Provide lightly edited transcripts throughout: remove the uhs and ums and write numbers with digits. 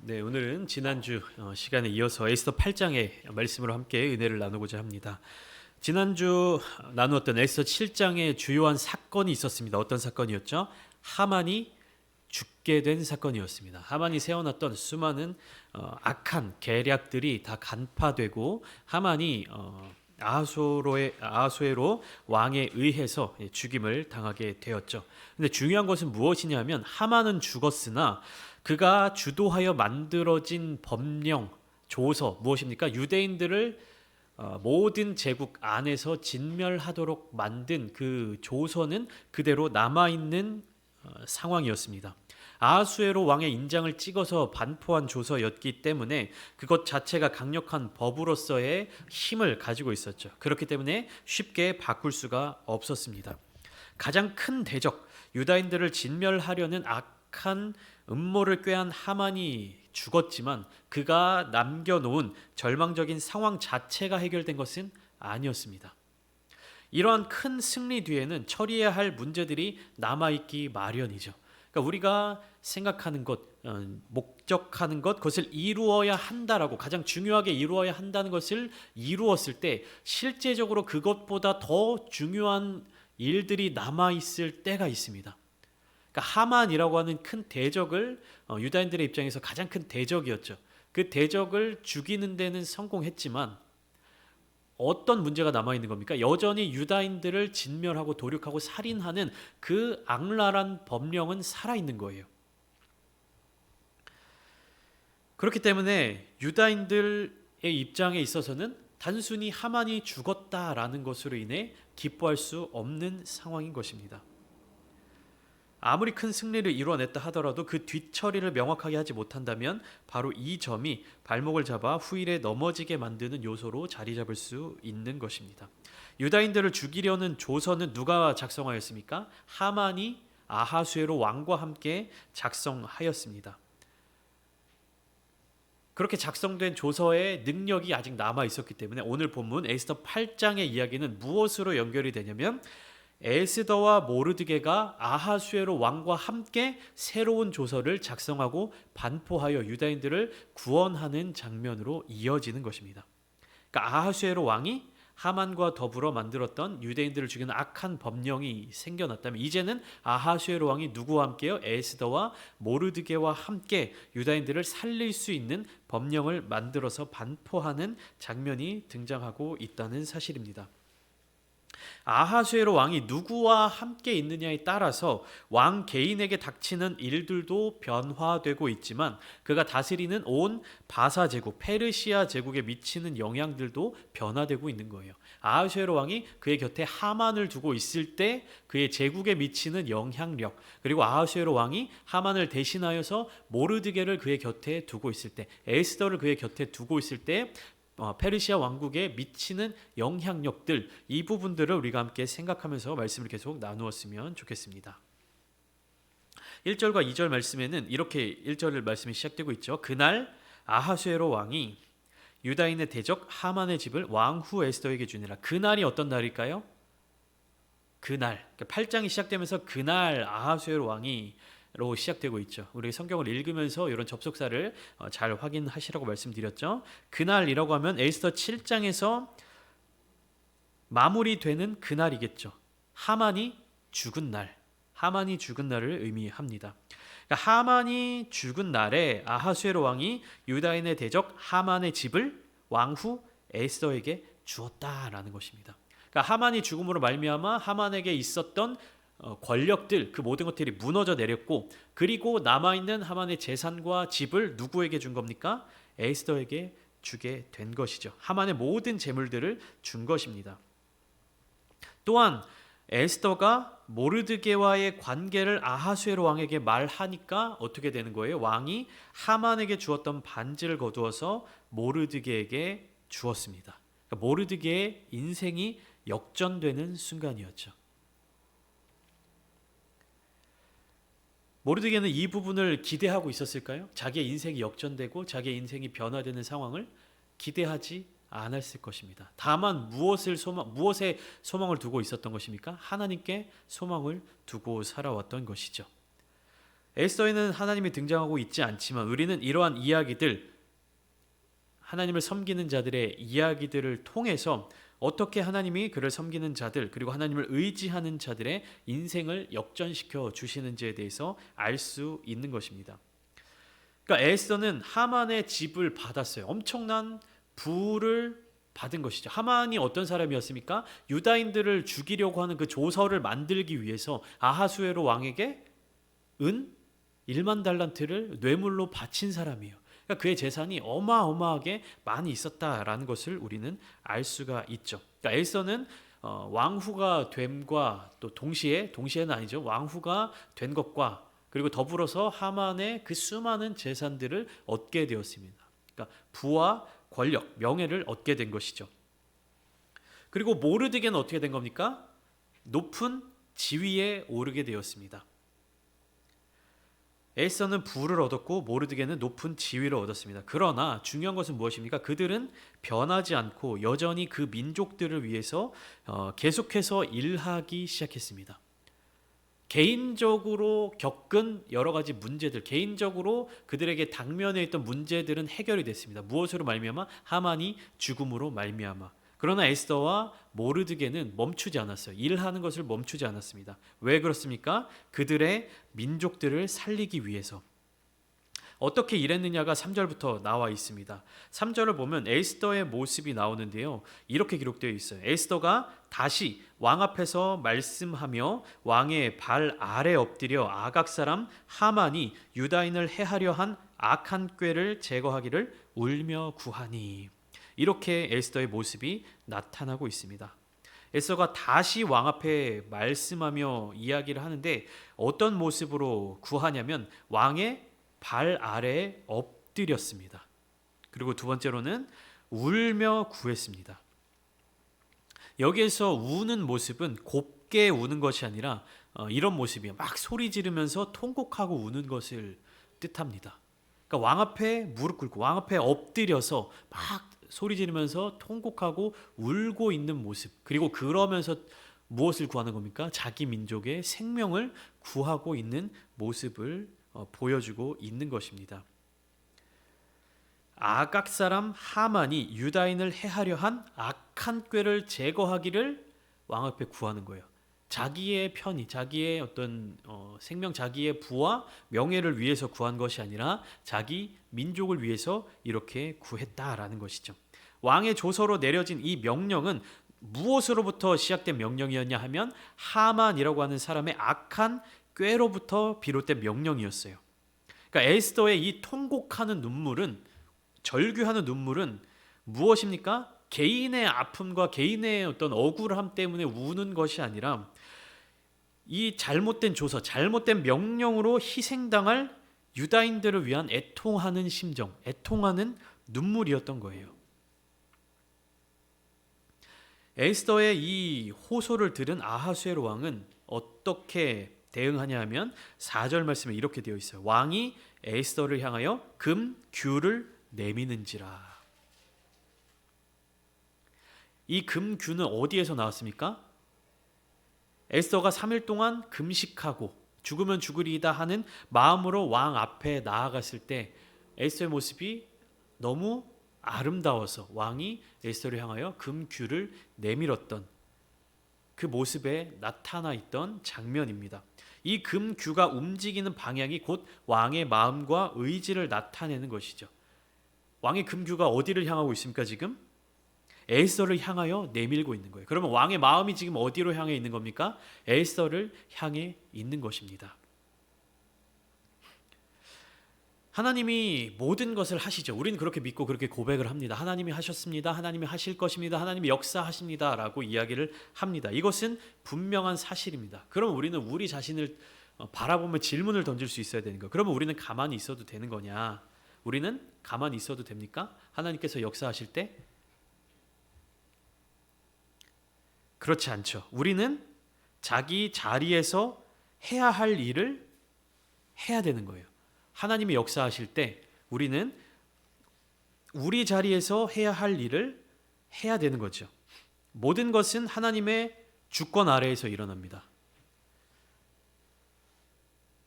네, 오늘은 지난주 시간에 이어서 에스더 8장의 말씀으로 함께 은혜를 나누고자 합니다. 지난주 나누었던 에스더 7장의 주요한 사건이 있었습니다. 어떤 사건이었죠? 하만이 죽게 된 사건이었습니다. 하만이 세워놨던 수많은 악한 계략들이 다 간파되고 하만이 아하수에로 왕에 의해서 죽임을 당하게 되었죠. 근데 중요한 것은 무엇이냐면 하만은 죽었으나 그가 주도하여 만들어진 법령, 조서 무엇입니까? 유대인들을 모든 제국 안에서 진멸하도록 만든 그 조서는 그대로 남아있는 상황이었습니다. 아하수에로 왕의 인장을 찍어서 반포한 조서였기 때문에 그것 자체가 강력한 법으로서의 힘을 가지고 있었죠. 그렇기 때문에 쉽게 바꿀 수가 없었습니다. 가장 큰 대적, 유다인들을 진멸하려는 악한 음모를 꾀한 하만이 죽었지만 그가 남겨놓은 절망적인 상황 자체가 해결된 것은 아니었습니다. 이러한 큰 승리 뒤에는 처리해야 할 문제들이 남아있기 마련이죠. 그러니까 우리가 생각하는 것, 목적하는 것, 그것을 이루어야 한다라고 가장 중요하게 이루어야 한다는 것을 이루었을 때 실제적으로 그것보다 더 중요한 일들이 남아있을 때가 있습니다. 그러니까 하만이라고 하는 큰 대적을 유다인들의 입장에서 가장 큰 대적이었죠. 그 대적을 죽이는 데는 성공했지만 어떤 문제가 남아있는 겁니까? 여전히 유다인들을 진멸하고 도륙하고 살인하는 그 악랄한 법령은 살아있는 거예요. 그렇기 때문에 유다인들의 입장에 있어서는 단순히 하만이 죽었다라는 것으로 인해 기뻐할 수 없는 상황인 것입니다. 아무리 큰 승리를 이뤄냈다 하더라도 그 뒤처리를 명확하게 하지 못한다면 바로 이 점이 발목을 잡아 후일에 넘어지게 만드는 요소로 자리 잡을 수 있는 것입니다. 유다인들을 죽이려는 조서는 누가 작성하였습니까? 하만이 아하수에로 왕과 함께 작성하였습니다. 그렇게 작성된 조서의 능력이 아직 남아 있었기 때문에 오늘 본문 에스더 8장의 이야기는 무엇으로 연결이 되냐면 에스더와 모르드게가 아하수에로 왕과 함께 새로운 조서를 작성하고 반포하여 유다인들을 구원하는 장면으로 이어지는 것입니다. 그러니까 아하수에로 왕이 하만과 더불어 만들었던 유대인들을 죽이는 악한 법령이 생겨났다면 이제는 아하수에로 왕이 누구와 함께요? 에스더와 모르드게와 함께 유다인들을 살릴 수 있는 법령을 만들어서 반포하는 장면이 등장하고 있다는 사실입니다. 아하수에로 왕이 누구와 함께 있느냐에 따라서 왕 개인에게 닥치는 일들도 변화되고 있지만 그가 다스리는 온 바사 제국, 페르시아 제국에 미치는 영향들도 변화되고 있는 거예요. 아하수에로 왕이 그의 곁에 하만을 두고 있을 때 그의 제국에 미치는 영향력, 그리고 아하수에로 왕이 하만을 대신하여서 모르드게를 그의 곁에 두고 있을 때, 에스더를 그의 곁에 두고 있을 때 페르시아 왕국에 미치는 영향력들, 이 부분들을 우리가 함께 생각하면서 말씀을 계속 나누었으면 좋겠습니다. 1절과 2절 말씀에는 이렇게 1절 말씀이 시작되고 있죠. 그날 아하수에로 왕이 유다인의 대적 하만의 집을 왕후 에스더에게 주니라. 그날이 어떤 날일까요? 그날, 8장이 시작되면서 그날 아하수에로 왕이 로 시작되고 있죠. 우리 성경을 읽으면서 이런 접속사를 잘 확인하시라고 말씀드렸죠. 그날이라고 하면 에스더 7장에서 마무리되는 그날이겠죠. 하만이 죽은 날, 하만이 죽은 날을 의미합니다. 그러니까 하만이 죽은 날에 아하수에로 왕이 유다인의 대적 하만의 집을 왕후 에스더에게 주었다라는 것입니다. 그러니까 하만이 죽음으로 말미암아 하만에게 있었던 권력들, 그 모든 것들이 무너져 내렸고, 그리고 남아있는 하만의 재산과 집을 누구에게 준 겁니까? 에스더에게 주게 된 것이죠. 하만의 모든 재물들을 준 것입니다. 또한 에스더가 모르드게와의 관계를 아하수에로 왕에게 말하니까 어떻게 되는 거예요? 왕이 하만에게 주었던 반지를 거두어서 모르드게에게 주었습니다. 그러니까 모르드게의 인생이 역전되는 순간이었죠. 모르드게는 이 부분을 기대하고 있었을까요? 자기의 인생이 역전되고 자기의 인생이 변화되는 상황을 기대하지 않았을 것입니다. 다만 무엇에 소망을 두고 있었던 것입니까? 하나님께 소망을 두고 살아왔던 것이죠. 에스더에는 하나님이 등장하고 있지 않지만 우리는 이러한 이야기들, 하나님을 섬기는 자들의 이야기들을 통해서 어떻게 하나님이 그를 섬기는 자들 그리고 하나님을 의지하는 자들의 인생을 역전시켜 주시는지에 대해서 알 수 있는 것입니다. 그러니까 에스더는 하만의 집을 받았어요. 엄청난 부를 받은 것이죠. 하만이 어떤 사람이었습니까? 유다인들을 죽이려고 하는 그 조서를 만들기 위해서 아하수에로 왕에게 은 1만 달란트를 뇌물로 바친 사람이에요. 그러니까 그의 재산이 어마어마하게 많이 있었다라는 것을 우리는 알 수가 있죠. 그러니까 에스더는 왕후가 됨과 또 동시에는 아니죠. 왕후가 된 것과 그리고 더불어서 하만의 그 수많은 재산들을 얻게 되었습니다. 그러니까 부와 권력, 명예를 얻게 된 것이죠. 그리고 모르드게는 어떻게 된 겁니까? 높은 지위에 오르게 되었습니다. 에스더는 부를 얻었고 모르드게는 높은 지위를 얻었습니다. 그러나 중요한 것은 무엇입니까? 그들은 변하지 않고 여전히 그 민족들을 위해서 계속해서 일하기 시작했습니다. 개인적으로 겪은 여러 가지 문제들, 개인적으로 그들에게 당면해 있던 문제들은 해결이 됐습니다. 무엇으로 말미암아? 하만이 죽음으로 말미암아. 그러나 에스더와 모르드게는 멈추지 않았어요. 일하는 것을 멈추지 않았습니다. 왜 그렇습니까? 그들의 민족들을 살리기 위해서. 어떻게 일했느냐가 3절부터 나와 있습니다. 3절을 보면 에스더의 모습이 나오는데요. 이렇게 기록되어 있어요. 에스더가 다시 왕 앞에서 말씀하며 왕의 발 아래 엎드려 아각 사람 하만이 유다인을 해하려 한 악한 꾀를 제거하기를 울며 구하니. 이렇게 에스더의 모습이 나타나고 있습니다. 에스더가 다시 왕 앞에 말씀하며 이야기를 하는데 어떤 모습으로 구하냐면 왕의 발 아래에 엎드렸습니다. 그리고 두 번째로는 울며 구했습니다. 여기에서 우는 모습은 곱게 우는 것이 아니라 이런 모습이에요. 막 소리 지르면서 통곡하고 우는 것을 뜻합니다. 그러니까 왕 앞에 무릎 꿇고 왕 앞에 엎드려서 막 소리 지르면서 통곡하고 울고 있는 모습. 그리고 그러면서 무엇을 구하는 겁니까? 자기 민족의 생명을 구하고 있는 모습을 보여주고 있는 것입니다. 아각 사람 하만이 유다인을 해하려 한 악한 꾀를 제거하기를 왕 앞에 구하는 거예요. 자기의 편의, 자기의 어떤 생명, 자기의 부와 명예를 위해서 구한 것이 아니라 자기 민족을 위해서 이렇게 구했다라는 것이죠. 왕의 조서로 내려진 이 명령은 무엇으로부터 시작된 명령이었냐 하면 하만이라고 하는 사람의 악한 꾀로부터 비롯된 명령이었어요. 그러니까 에스더의 이 통곡하는 눈물은, 절규하는 눈물은 무엇입니까? 개인의 아픔과 개인의 어떤 억울함 때문에 우는 것이 아니라 이 잘못된 조서, 잘못된 명령으로 희생당할 유다인들을 위한 애통하는 심정, 애통하는 눈물이었던 거예요. 에스더의 이 호소를 들은 아하수에로 왕은 어떻게 대응하냐 하면 4절 말씀에 이렇게 되어 있어요. 왕이 에스더를 향하여 금 규를 내미는지라. 이 금규는 어디에서 나왔습니까? 에스더가 3일 동안 금식하고 죽으면 죽으리이다 하는 마음으로 왕 앞에 나아갔을 때 에스더의 모습이 너무 아름다워서 왕이 에스더를 향하여 금규를 내밀었던 그 모습에 나타나 있던 장면입니다. 이 금규가 움직이는 방향이 곧 왕의 마음과 의지를 나타내는 것이죠. 왕의 금규가 어디를 향하고 있습니까 지금? 에스더를 향하여 내밀고 있는 거예요. 그러면 왕의 마음이 지금 어디로 향해 있는 겁니까? 에스더를 향해 있는 것입니다. 하나님이 모든 것을 하시죠. 우리는 그렇게 믿고 그렇게 고백을 합니다. 하나님이 하셨습니다. 하나님이 하실 것입니다. 하나님이 역사하십니다. 라고 이야기를 합니다. 이것은 분명한 사실입니다. 그럼 우리는 우리 자신을 바라보며 질문을 던질 수 있어야 되는 거예요. 그러면 우리는 가만히 있어도 되는 거냐? 우리는 가만히 있어도 됩니까? 하나님께서 역사하실 때? 그렇지 않죠. 우리는 자기 자리에서 해야 할 일을 해야 되는 거예요. 하나님이 역사하실 때 우리는 우리 자리에서 해야 할 일을 해야 되는 거죠. 모든 것은 하나님의 주권 아래에서 일어납니다.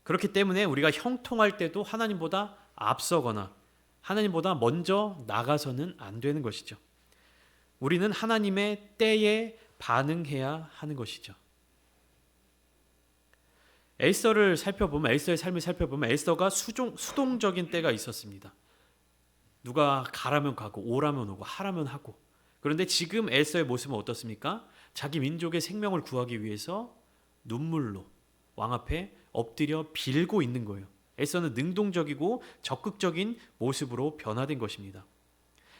그렇기 때문에 우리가 형통할 때도 하나님보다 앞서거나 하나님보다 먼저 나가서는 안 되는 것이죠. 우리는 하나님의 때에 반응해야 하는 것이죠. 에스더의 삶을 살펴보면 에스더가 수동적인 때가 있었습니다. 누가 가라면 가고 오라면 오고 하라면 하고. 그런데 지금 에스더의 모습은 어떻습니까? 자기 민족의 생명을 구하기 위해서 눈물로 왕 앞에 엎드려 빌고 있는 거예요. 에스더는 능동적이고 적극적인 모습으로 변화된 것입니다.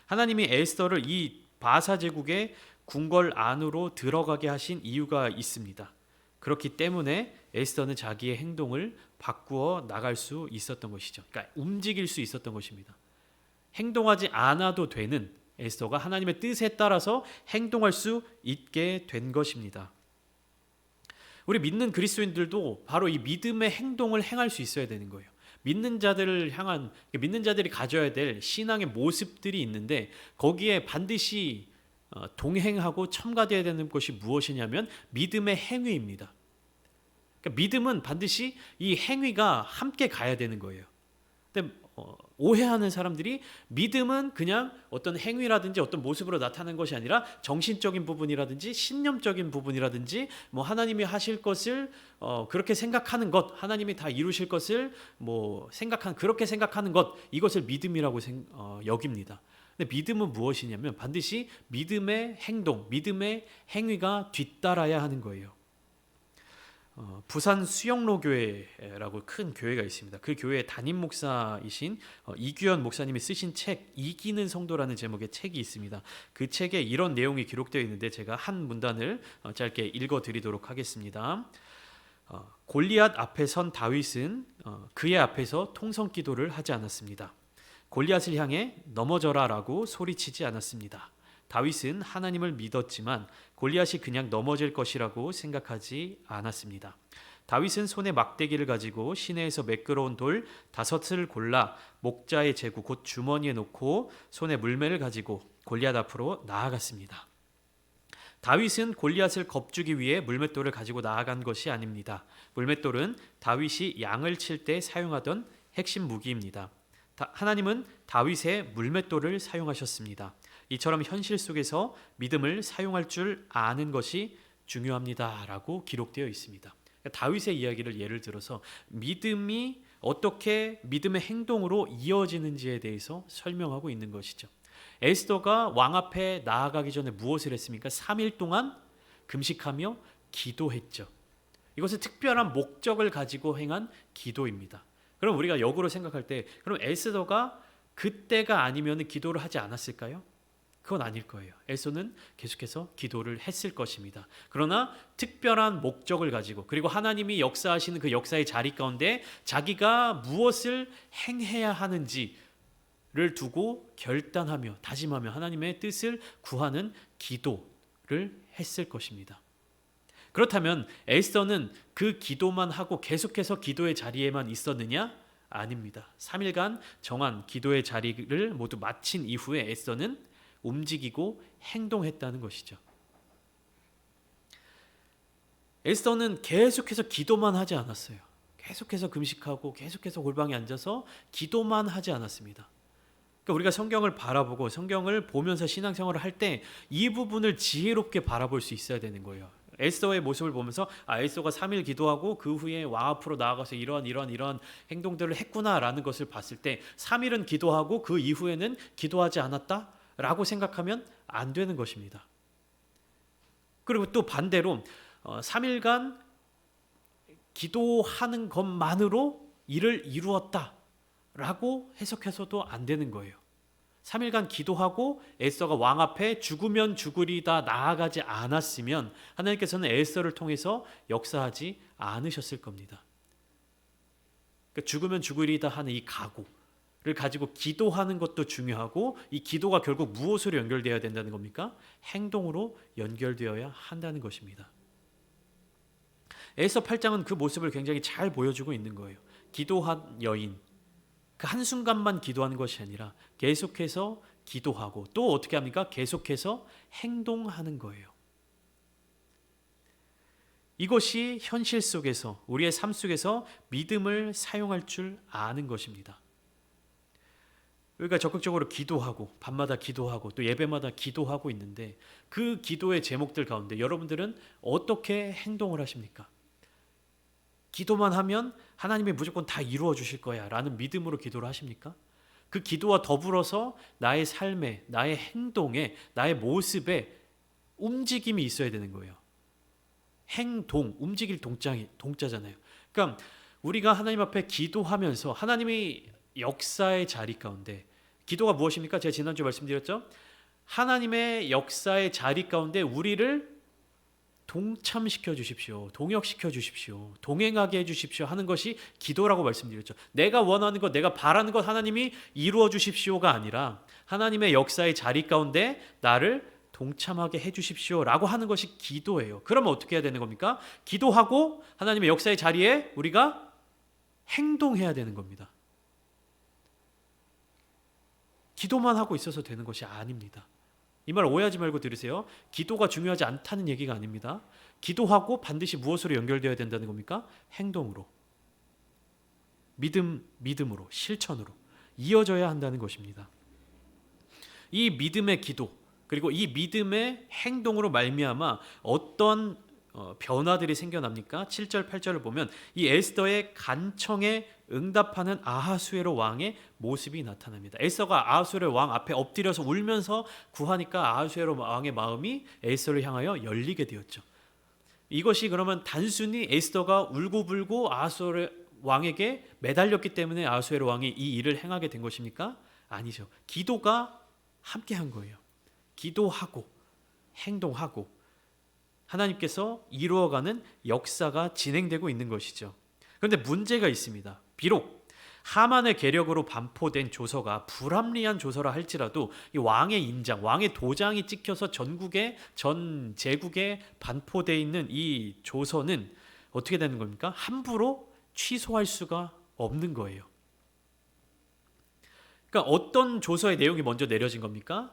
하나님이 에스더를 이 바사 제국의 궁궐 안으로 들어가게 하신 이유가 있습니다. 그렇기 때문에 에스더는 자기의 행동을 바꾸어 나갈 수 있었던 것이죠. 그러니까 움직일 수 있었던 것입니다. 행동하지 않아도 되는 에스더가 하나님의 뜻에 따라서 행동할 수 있게 된 것입니다. 우리 믿는 그리스도인들도 바로 이 믿음의 행동을 행할 수 있어야 되는 거예요. 믿는 자들이 가져야 될 신앙의 모습들이 있는데 거기에 반드시 동행하고 첨가되어야 되는 것이 무엇이냐면 믿음의 행위입니다. 그러니까 믿음은 반드시 이 행위가 함께 가야 되는 거예요. 근데 오해하는 사람들이 믿음은 그냥 어떤 행위라든지 어떤 모습으로 나타나는 것이 아니라 정신적인 부분이라든지 신념적인 부분이라든지 뭐 하나님이 하실 것을 그렇게 생각하는 것, 하나님이 다 이루실 것을 그렇게 생각하는 것, 이것을 믿음이라고 여깁니다. 근데 믿음은 무엇이냐면 반드시 믿음의 행동, 믿음의 행위가 뒤따라야 하는 거예요. 부산 수영로교회라고 큰 교회가 있습니다. 그 교회의 담임 목사이신 이규현 목사님이 쓰신 책 이기는 성도라는 제목의 책이 있습니다. 그 책에 이런 내용이 기록되어 있는데 제가 한 문단을 짧게 읽어드리도록 하겠습니다. 골리앗 앞에 선 다윗은 그의 앞에서 통성기도를 하지 않았습니다. 골리앗을 향해 넘어져라라고 소리치지 않았습니다. 다윗은 하나님을 믿었지만 골리앗이 그냥 넘어질 것이라고 생각하지 않았습니다. 다윗은 손에 막대기를 가지고 시내에서 매끄러운 돌 5을 골라 목자의 제구 곧 주머니에 놓고 손에 물매를 가지고 골리앗 앞으로 나아갔습니다. 다윗은 골리앗을 겁주기 위해 물맷돌을 가지고 나아간 것이 아닙니다. 물맷돌은 다윗이 양을 칠 때 사용하던 핵심 무기입니다. 하나님은 다윗의 물맷돌을 사용하셨습니다. 이처럼 현실 속에서 믿음을 사용할 줄 아는 것이 중요합니다라고 기록되어 있습니다. 다윗의 이야기를 예를 들어서 믿음이 어떻게 믿음의 행동으로 이어지는지에 대해서 설명하고 있는 것이죠. 에스더가 왕 앞에 나아가기 전에 무엇을 했습니까? 3일 동안 금식하며 기도했죠. 이것은 특별한 목적을 가지고 행한 기도입니다. 그럼 우리가 역으로 생각할 때 그럼 에스더가 그때가 아니면 기도를 하지 않았을까요? 그건 아닐 거예요. 에스더는 계속해서 기도를 했을 것입니다. 그러나 특별한 목적을 가지고 그리고 하나님이 역사하시는 그 역사의 자리 가운데 자기가 무엇을 행해야 하는지를 두고 결단하며 다짐하며 하나님의 뜻을 구하는 기도를 했을 것입니다. 그렇다면 에스더는 그 기도만 하고 계속해서 기도의 자리에만 있었느냐? 아닙니다. 3일간 정한 기도의 자리를 모두 마친 이후에 에스더는 움직이고 행동했다는 것이죠. 에스더는 계속해서 기도만 하지 않았어요. 계속해서 금식하고 계속해서 골방에 앉아서 기도만 하지 않았습니다. 그러니까 우리가 성경을 바라보고 성경을 보면서 신앙생활을 할 때 이 부분을 지혜롭게 바라볼 수 있어야 되는 거예요. 에스더의 모습을 보면서 에스더가 3일 기도하고 그 후에 왕 앞으로 나아가서 이런 행동들을 했구나라는 것을 봤을 때 3일은 기도하고 그 이후에는 기도하지 않았다? 라고 생각하면 안 되는 것입니다. 그리고 또 반대로 3일간 기도하는 것만으로 일을 이루었다라고 해석해서도 안 되는 거예요. 3일간 기도하고 에스더가 왕 앞에 죽으면 죽으리다 나아가지 않았으면 하나님께서는 에스더를 통해서 역사하지 않으셨을 겁니다. 그러니까 죽으면 죽으리다 하는 이 각오를 가지고 기도하는 것도 중요하고 이 기도가 결국 무엇으로 연결되어야 된다는 겁니까? 행동으로 연결되어야 한다는 것입니다. 에스더 8장은 그 모습을 굉장히 잘 보여주고 있는 거예요. 기도한 여인, 그 한순간만 기도하는 것이 아니라 계속해서 기도하고 또 어떻게 합니까? 계속해서 행동하는 거예요. 이것이 현실 속에서 우리의 삶 속에서 믿음을 사용할 줄 아는 것입니다. 우리가 적극적으로 기도하고 밤마다 기도하고 또 예배마다 기도하고 있는데 그 기도의 제목들 가운데 여러분들은 어떻게 행동을 하십니까? 기도만 하면 하나님이 무조건 다 이루어 주실 거야 라는 믿음으로 기도를 하십니까? 그 기도와 더불어서 나의 삶에, 나의 행동에, 나의 모습에 움직임이 있어야 되는 거예요. 행동, 움직일 동자잖아요. 그러니까 우리가 하나님 앞에 기도하면서 하나님이 역사의 자리 가운데, 기도가 무엇입니까? 제가 지난주에 말씀드렸죠. 하나님의 역사의 자리 가운데 우리를 동참시켜 주십시오. 동역시켜 주십시오. 동행하게 해 주십시오 하는 것이 기도라고 말씀드렸죠. 내가 원하는 것, 내가 바라는 것 하나님이 이루어 주십시오가 아니라 하나님의 역사의 자리 가운데 나를 동참하게 해 주십시오라고 하는 것이 기도예요. 그러면 어떻게 해야 되는 겁니까? 기도하고 하나님의 역사의 자리에 우리가 행동해야 되는 겁니다. 기도만 하고 있어서 되는 것이 아닙니다. 이 말 오해하지 말고 들으세요. 기도가 중요하지 않다는 얘기가 아닙니다. 기도하고 반드시 무엇으로 연결되어야 된다는 겁니까? 행동으로. 믿음으로, 실천으로 이어져야 한다는 것입니다. 이 믿음의 기도, 그리고 이 믿음의 행동으로 말미암아 어떤 변화들이 생겨납니까? 7절, 8절을 보면 이 에스더의 간청에 응답하는 아하수에로 왕의 모습이 나타납니다. 에스더가 아하수에로 왕 앞에 엎드려서 울면서 구하니까 아하수에로 왕의 마음이 에스더를 향하여 열리게 되었죠. 이것이 그러면 단순히 에스더가 울고불고 아하수에로 왕에게 매달렸기 때문에 아하수에로 왕이 이 일을 행하게 된 것입니까? 아니죠. 기도가 함께한 거예요. 기도하고 행동하고 하나님께서 이루어가는 역사가 진행되고 있는 것이죠. 그런데 문제가 있습니다. 비록 하만의 계력으로 반포된 조서가 불합리한 조서라 할지라도 이 왕의 인장, 왕의 도장이 찍혀서 전 제국에 반포되어 있는 이 조서는 어떻게 되는 겁니까? 함부로 취소할 수가 없는 거예요. 그러니까 어떤 조서의 내용이 먼저 내려진 겁니까?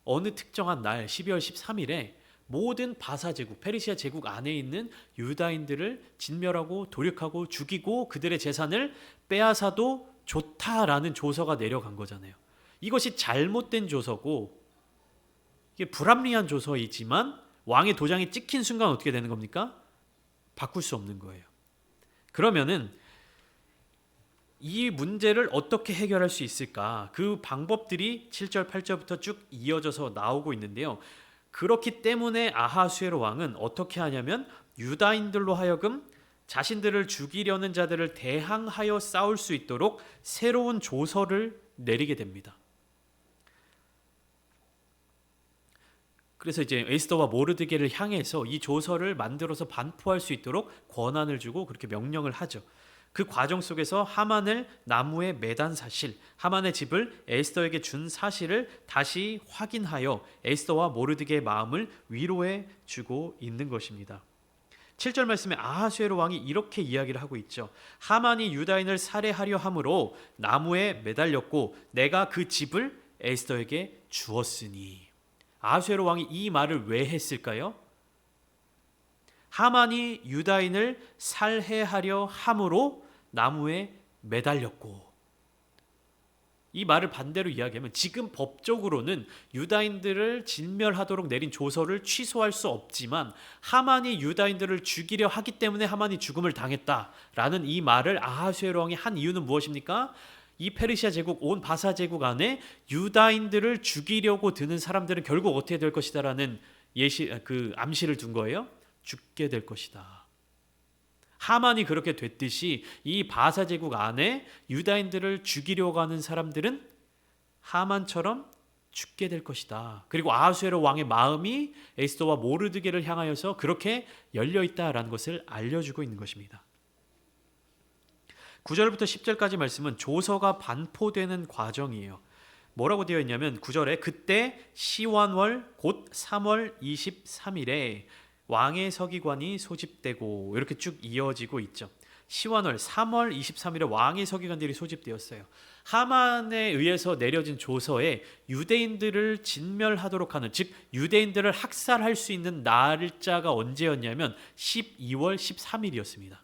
어느 특정한 날 12월 13일에 모든 바사 제국, 페르시아 제국 안에 있는 유다인들을 진멸하고 도륙하고 죽이고 그들의 재산을 빼앗아도 좋다라는 조서가 내려간 거잖아요. 이것이 잘못된 조서고 이게 불합리한 조서이지만 왕의 도장이 찍힌 순간 어떻게 되는 겁니까? 바꿀 수 없는 거예요. 그러면은 이 문제를 어떻게 해결할 수 있을까? 그 방법들이 7절, 8절부터 쭉 이어져서 나오고 있는데요. 그렇기 때문에 아하수에로 왕은 어떻게 하냐면 유다인들로 하여금 자신들을 죽이려는 자들을 대항하여 싸울 수 있도록 새로운 조서를 내리게 됩니다. 그래서 이제 에스더와 모르드게를 향해서 이 조서를 만들어서 반포할 수 있도록 권한을 주고 그렇게 명령을 하죠. 그 과정 속에서 하만을 나무에 매단 사실, 하만의 집을 에스더에게 준 사실을 다시 확인하여 에스더와 모르드게의 마음을 위로해 주고 있는 것입니다. 7절 말씀에 아하수에로 왕이 이렇게 이야기를 하고 있죠. 하만이 유다인을 살해하려 함으로 나무에 매달렸고 내가 그 집을 에스더에게 주었으니. 아하수에로 왕이 이 말을 왜 했을까요? 하만이 유다인을 살해하려 함으로 나무에 매달렸고, 이 말을 반대로 이야기하면 지금 법적으로는 유다인들을 진멸하도록 내린 조서를 취소할 수 없지만 하만이 유다인들을 죽이려 하기 때문에 하만이 죽음을 당했다라는 이 말을 아하수에로 왕이 한 이유는 무엇입니까? 이 페르시아 제국, 온 바사 제국 안에 유다인들을 죽이려고 드는 사람들은 결국 어떻게 될 것이다라는 암시를 둔 거예요. 죽게 될 것이다. 하만이 그렇게 됐듯이 이 바사 제국 안에 유다인들을 죽이려고 하는 사람들은 하만처럼 죽게 될 것이다. 그리고 아하수에로 왕의 마음이 에스더와 모르드게를 향하여서 그렇게 열려 있다라는 것을 알려주고 있는 것입니다. 9절부터 10절까지 말씀은 조서가 반포되는 과정이에요. 뭐라고 되어 있냐면 9절에 그때 시완월 곧 3월 23일에 왕의 서기관이 소집되고 이렇게 쭉 이어지고 있죠. 시완월 3월 23일에 왕의 서기관들이 소집되었어요. 하만에 의해서 내려진 조서에 유대인들을 진멸하도록 하는, 즉 유대인들을 학살할 수 있는 날짜가 언제였냐면 12월 13일이었습니다.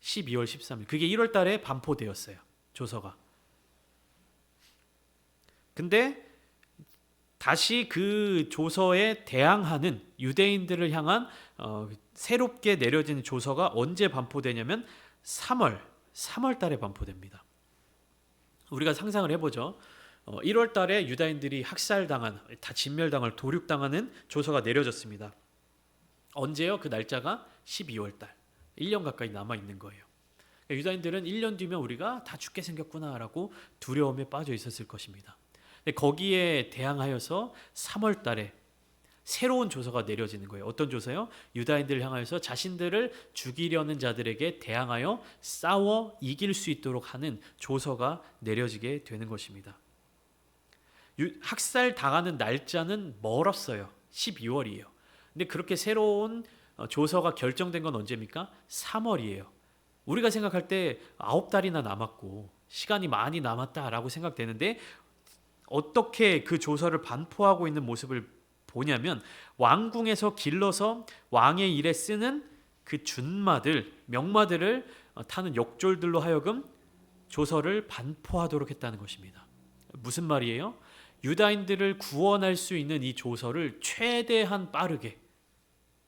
12월 13일. 그게 1월 달에 반포되었어요. 조서가. 근데 다시 그 조서에 대항하는 유대인들을 향한 새롭게 내려진 조서가 언제 반포되냐면 3월 달에 반포됩니다. 우리가 상상을 해보죠. 1월 달에 유다인들이 학살당한, 다 진멸당할, 도륙당하는 조서가 내려졌습니다. 언제요? 그 날짜가 12월 달. 1년 가까이 남아있는 거예요. 유다인들은 1년 뒤면 우리가 다 죽게 생겼구나라고 두려움에 빠져 있었을 것입니다. 거기에 대항하여서 3월 달에 새로운 조서가 내려지는 거예요. 어떤 조서요? 유다인들을 향하여서 자신들을 죽이려는 자들에게 대항하여 싸워 이길 수 있도록 하는 조서가 내려지게 되는 것입니다. 학살 당하는 날짜는 멀었어요. 12월이에요. 근데 그렇게 새로운 조서가 결정된 건 언제입니까? 3월이에요. 우리가 생각할 때 9달이나 남았고 시간이 많이 남았다라고 생각되는데, 어떻게 그 조서를 반포하고 있는 모습을 보냐면 왕궁에서 길러서 왕의 일에 쓰는 그 준마들, 명마들을 타는 역졸들로 하여금 조서를 반포하도록 했다는 것입니다. 무슨 말이에요? 유다인들을 구원할 수 있는 이 조서를 최대한 빠르게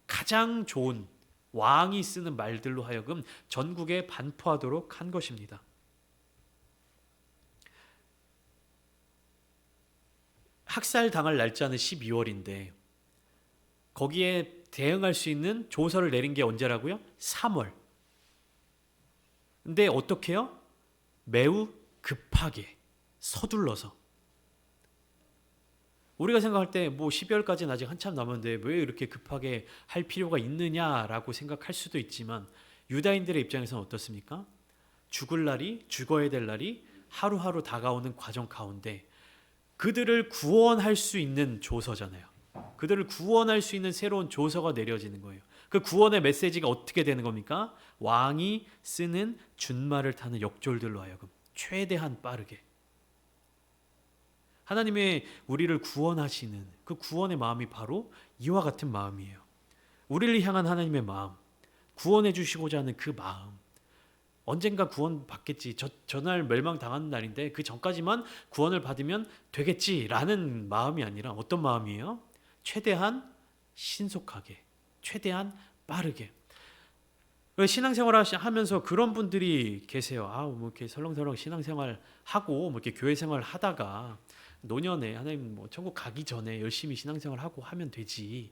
가장 좋은 왕이 쓰는 말들로 하여금 전국에 반포하도록 한 것입니다. 학살 당할 날짜는 12월인데 거기에 대응할 수 있는 조서를 내린 게 언제라고요? 3월. 근데 어떻게 해요? 매우 급하게 서둘러서. 우리가 생각할 때 뭐 12월까지는 아직 한참 남았는데 왜 이렇게 급하게 할 필요가 있느냐라고 생각할 수도 있지만, 유다인들의 입장에서는 어떻습니까? 죽어야 될 날이 하루하루 다가오는 과정 가운데 그들을 구원할 수 있는 조서잖아요. 그들을 구원할 수 있는 새로운 조서가 내려지는 거예요. 그 구원의 메시지가 어떻게 되는 겁니까? 왕이 쓰는 준말을 타는 역졸들로 하여금 최대한 빠르게 하나님의 우리를 구원하시는 그 구원의 마음이 바로 이와 같은 마음이에요. 우리를 향한 하나님의 마음, 구원해 주시고자 하는 그 마음. 언젠가 구원 받겠지. 저날 멸망당하는 날인데 그 전까지만 구원을 받으면 되겠지라는 마음이 아니라 어떤 마음이에요? 최대한 신속하게, 최대한 빠르게. 신앙생활 하면서 그런 분들이 계세요. 뭐 이렇게 설렁설렁 신앙생활 하고 뭐 이렇게 교회 생활 하다가 노년에 하나님 뭐 천국 가기 전에 열심히 신앙생활 하고 하면 되지.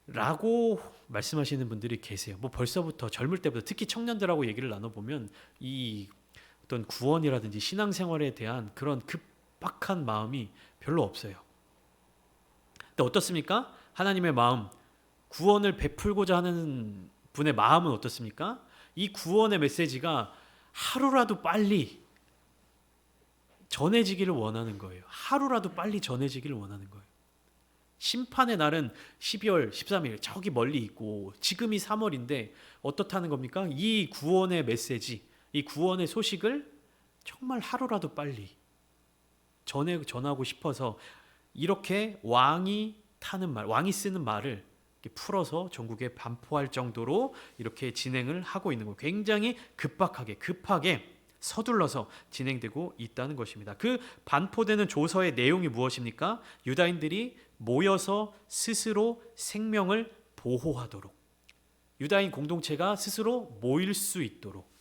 라고 말씀하시는 분들이 계세요. 뭐 벌써부터 젊을 때부터, 특히 청년들하고 얘기를 나눠보면 이 어떤 구원이라든지 신앙생활에 대한 그런 급박한 마음이 별로 없어요. 근데 어떻습니까? 하나님의 마음, 구원을 베풀고자 하는 분의 마음은 어떻습니까? 이 구원의 메시지가 하루라도 빨리 전해지기를 원하는 거예요. 하루라도 빨리 전해지기를 원하는 거예요. 심판의 날은 12월 13일 저기 멀리 있고 지금이 3월인데 어떻다는 겁니까? 이 구원의 메시지, 이 구원의 소식을 정말 하루라도 빨리 전하고 싶어서 이렇게 왕이 타는 말, 왕이 쓰는 말을 이렇게 풀어서 전국에 반포할 정도로 이렇게 진행을 하고 있는 거예요. 굉장히 급하게 서둘러서 진행되고 있다는 것입니다. 그 반포되는 조서의 내용이 무엇입니까? 유다인들이 모여서 스스로 생명을 보호하도록, 유다인 공동체가 스스로 모일 수 있도록.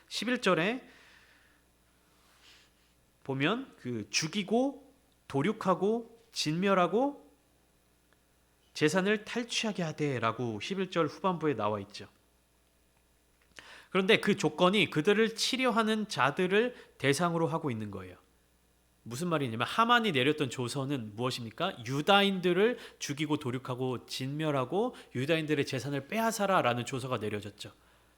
11절에 보면 그 죽이고 도륙하고 진멸하고 재산을 탈취하게 하되라고 11절 후반부에 나와 있죠. 그런데 그 조건이 그들을 치려하는 자들을 대상으로 하고 있는 거예요. 무슨 말이냐면 하만이 내렸던 조서는 무엇입니까? 유다인들을 죽이고 도륙하고 진멸하고 유다인들의 재산을 빼앗아라라는 조서가 내려졌죠.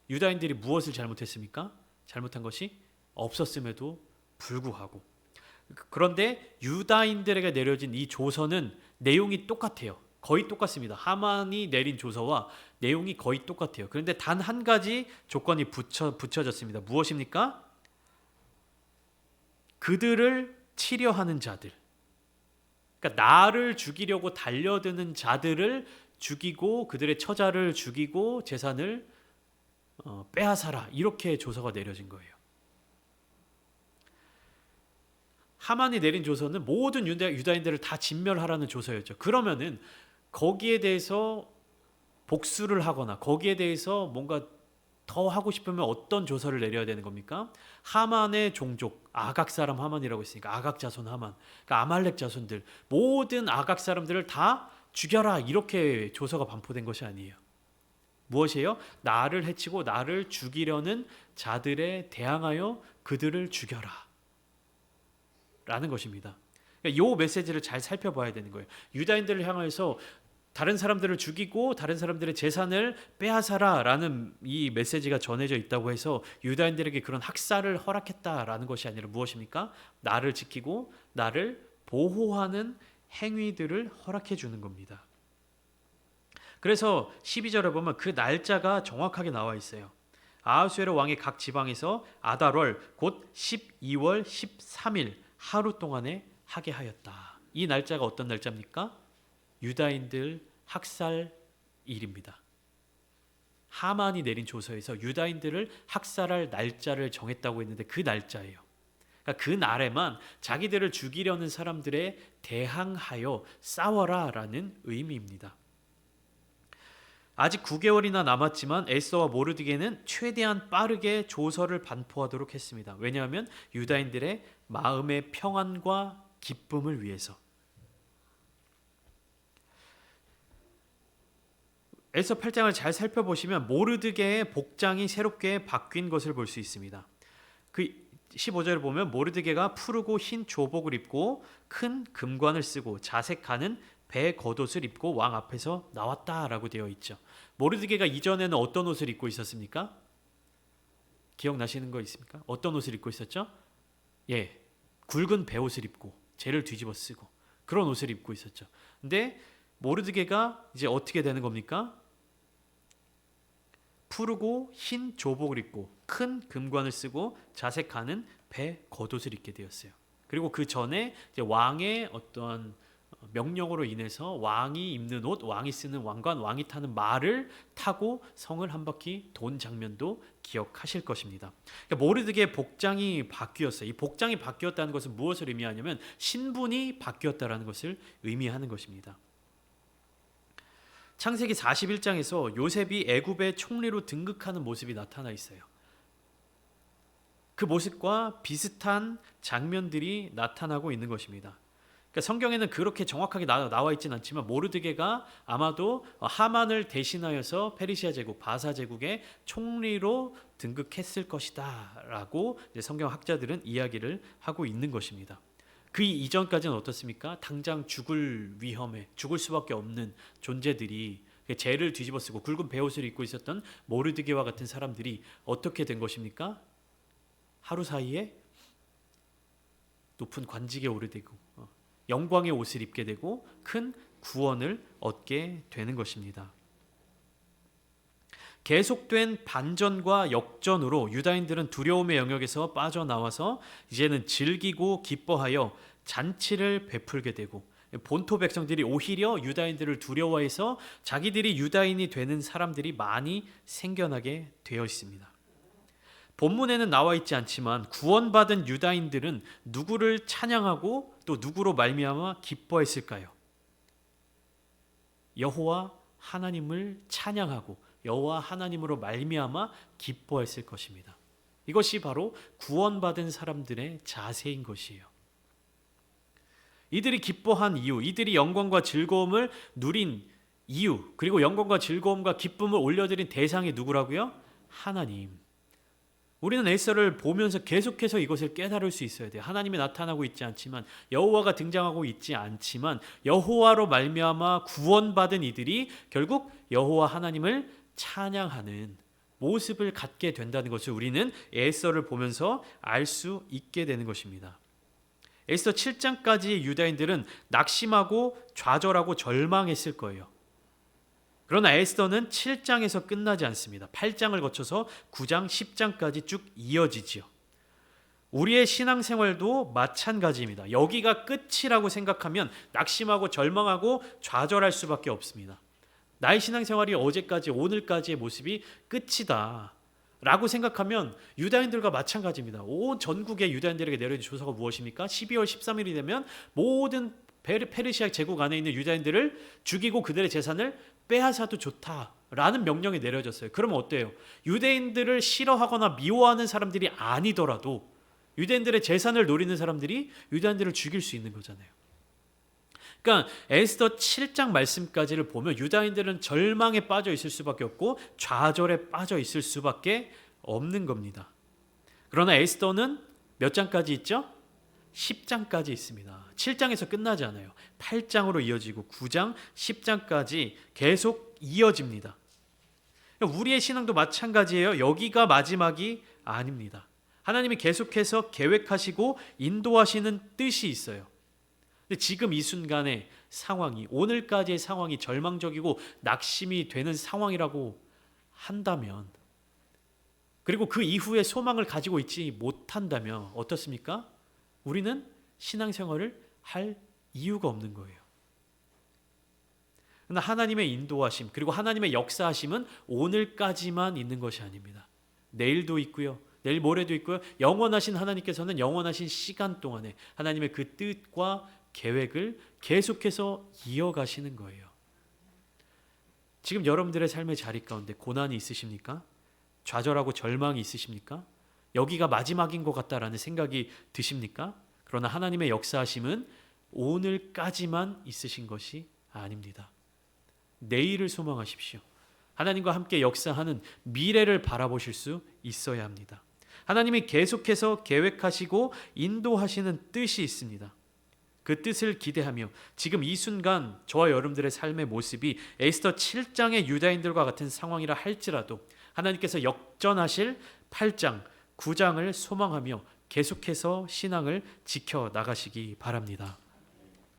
유다인들이 무엇을 잘못했습니까? 잘못한 것이 없었음에도 불구하고. 그런데 유다인들에게 내려진 이 조서는 내용이 똑같아요. 거의 똑같습니다. 하만이 내린 조서와 내용이 거의 똑같아요. 그런데 단 한 가지 조건이 붙여졌습니다. 무엇입니까? 그들을 치려하는 자들, 그러니까 나를 죽이려고 달려드는 자들을 죽이고 그들의 처자를 죽이고 재산을 빼앗아라, 이렇게 조서가 내려진 거예요. 하만이 내린 조서는 모든 유다인들을 다 진멸하라는 조서였죠. 그러면은 거기에 대해서 복수를 하거나 거기에 대해서 뭔가 더 하고 싶으면 어떤 조서를 내려야 되는 겁니까? 하만의 종족, 아각 사람 하만이라고 했으니까 아각 자손 하만, 그러니까 아말렉 자손들, 모든 아각 사람들을 다 죽여라, 이렇게 조서가 반포된 것이 아니에요. 무엇이에요? 나를 해치고 나를 죽이려는 자들에 대항하여 그들을 죽여라 라는 것입니다. 그러니까 이 메시지를 잘 살펴봐야 되는 거예요. 유다인들을 향해서 다른 사람들을 죽이고 다른 사람들의 재산을 빼앗아라 라는 이 메시지가 전해져 있다고 해서 유다인들에게 그런 학살을 허락했다라는 것이 아니라 무엇입니까? 나를 지키고 나를 보호하는 행위들을 허락해 주는 겁니다. 그래서 12절에 보면 그 날짜가 정확하게 나와 있어요. 아하수에로 왕이 각 지방에서 아달월 곧 12월 13일 하루 동안에 하게 하였다. 이 날짜가 어떤 날짜입니까? 유다인들 학살일입니다. 하만이 내린 조서에서 유다인들을 학살할 날짜를 정했다고 했는데 그 날짜예요. 그러니까 그 날에만 자기들을 죽이려는 사람들에 대항하여 싸워라라는 의미입니다. 아직 9개월이나 남았지만 에스더와 모르드게는 최대한 빠르게 조서를 반포하도록 했습니다. 왜냐하면 유다인들의 마음의 평안과 기쁨을 위해서. 에스더 8장을 잘 살펴보시면 모르드게의 복장이 새롭게 바뀐 것을 볼 수 있습니다. 그 15절을 보면 모르드게가 푸르고 흰 조복을 입고 큰 금관을 쓰고 자색하는 배 겉옷을 입고 왕 앞에서 나왔다라고 되어 있죠. 모르드게가 이전에는 어떤 옷을 입고 있었습니까? 기억나시는 거 있습니까? 어떤 옷을 입고 있었죠? 예, 굵은 배옷을 입고 재를 뒤집어 쓰고 그런 옷을 입고 있었죠. 근데 모르드게가 이제 어떻게 되는 겁니까? 푸르고 흰 조복을 입고 큰 금관을 쓰고 자색하는 배 겉옷을 입게 되었어요. 그리고 그 전에 이제 왕의 어떤 명령으로 인해서 왕이 입는 옷, 왕이 쓰는 왕관, 왕이 타는 말을 타고 성을 한 바퀴 돈 장면도 기억하실 것입니다. 그러니까 모르드게의 복장이 바뀌었어요. 이 복장이 바뀌었다는 것은 무엇을 의미하냐면 신분이 바뀌었다는 것을 의미하는 것입니다. 창세기 41장에서 요셉이 애굽의 총리로 등극하는 모습이 나타나 있어요. 그 모습과 비슷한 장면들이 나타나고 있는 것입니다. 그러니까 성경에는 그렇게 정확하게 나와 있지는 않지만 모르드게가 아마도 하만을 대신하여서 페르시아 제국, 바사 제국의 총리로 등극했을 것이다 라고 성경 학자들은 이야기를 하고 있는 것입니다. 그 이전까지는 어떻습니까? 당장 죽을 위험에 죽을 수밖에 없는 존재들이 재를 뒤집어 쓰고 굵은 베옷을 입고 있었던 모르드게와 같은 사람들이 어떻게 된 것입니까? 하루 사이에 높은 관직에 오르되고 영광의 옷을 입게 되고 큰 구원을 얻게 되는 것입니다. 계속된 반전과 역전으로 유다인들은 두려움의 영역에서 빠져나와서 이제는 즐기고 기뻐하여 잔치를 베풀게 되고 본토 백성들이 오히려 유다인들을 두려워해서 자기들이 유다인이 되는 사람들이 많이 생겨나게 되어 있습니다. 본문에는 나와 있지 않지만 구원받은 유다인들은 누구를 찬양하고 또 누구로 말미암아 기뻐했을까요? 여호와 하나님을 찬양하고 여호와 하나님으로 말미암아 기뻐했을 것입니다. 이것이 바로 구원받은 사람들의 자세인 것이에요. 이들이 기뻐한 이유, 이들이 영광과 즐거움을 누린 이유, 그리고 영광과 즐거움과 기쁨을 올려드린 대상이 누구라고요? 하나님. 우리는 에스더를 보면서 계속해서 이것을 깨달을 수 있어야 돼요. 하나님이 나타나고 있지 않지만 여호와가 등장하고 있지 않지만 여호와로 말미암아 구원받은 이들이 결국 여호와 하나님을 찬양하는 모습을 갖게 된다는 것을 우리는 에스더를 보면서 알 수 있게 되는 것입니다. 에스더 7장까지 유다인들은 낙심하고 좌절하고 절망했을 거예요. 그러나 에스더는 7장에서 끝나지 않습니다. 8장을 거쳐서 9장, 10장까지 쭉 이어지지요. 우리의 신앙생활도 마찬가지입니다. 여기가 끝이라고 생각하면 낙심하고 절망하고 좌절할 수밖에 없습니다. 나의 신앙생활이 어제까지 오늘까지의 모습이 끝이다 라고 생각하면 유다인들과 마찬가지입니다. 온 전국의 유다인들에게 내려진 조서가 무엇입니까? 12월 13일이 되면 모든 페르시아 제국 안에 있는 유다인들을 죽이고 그들의 재산을 빼앗아도 좋다라는 명령이 내려졌어요. 그러면 어때요? 유대인들을 싫어하거나 미워하는 사람들이 아니더라도 유대인들의 재산을 노리는 사람들이 유다인들을 죽일 수 있는 거잖아요. 그러니까 에스더 7장 말씀까지를 보면 유다인들은 절망에 빠져 있을 수밖에 없고 좌절에 빠져 있을 수밖에 없는 겁니다. 그러나 에스더는 몇 장까지 있죠? 10장까지 있습니다. 7장에서 끝나지 않아요. 8장으로 이어지고 9장, 10장까지 계속 이어집니다. 우리의 신앙도 마찬가지예요. 여기가 마지막이 아닙니다. 하나님이 계속해서 계획하시고 인도하시는 뜻이 있어요. 근데 지금 이 순간의 상황이, 오늘까지의 상황이 절망적이고 낙심이 되는 상황이라고 한다면, 그리고 그 이후에 소망을 가지고 있지 못한다면 어떻습니까? 우리는 신앙생활을 할 이유가 없는 거예요. 그러나 하나님의 인도하심, 그리고 하나님의 역사하심은 오늘까지만 있는 것이 아닙니다. 내일도 있고요. 내일 모레도 있고요. 영원하신 하나님께서는 영원하신 시간 동안에 하나님의 그 뜻과 계획을 계속해서 이어가시는 거예요. 지금 여러분들의 삶의 자리 가운데 고난이 있으십니까? 좌절하고 절망이 있으십니까? 여기가 마지막인 것 같다라는 생각이 드십니까? 그러나 하나님의 역사하심은 오늘까지만 있으신 것이 아닙니다. 내일을 소망하십시오. 하나님과 함께 역사하는 미래를 바라보실 수 있어야 합니다. 하나님이 계속해서 계획하시고 인도하시는 뜻이 있습니다. 그 뜻을 기대하며 지금 이 순간 저와 여러분들의 삶의 모습이 에스더 7장의 유다인들과 같은 상황이라 할지라도 하나님께서 역전하실 8장, 9장을 소망하며 계속해서 신앙을 지켜나가시기 바랍니다.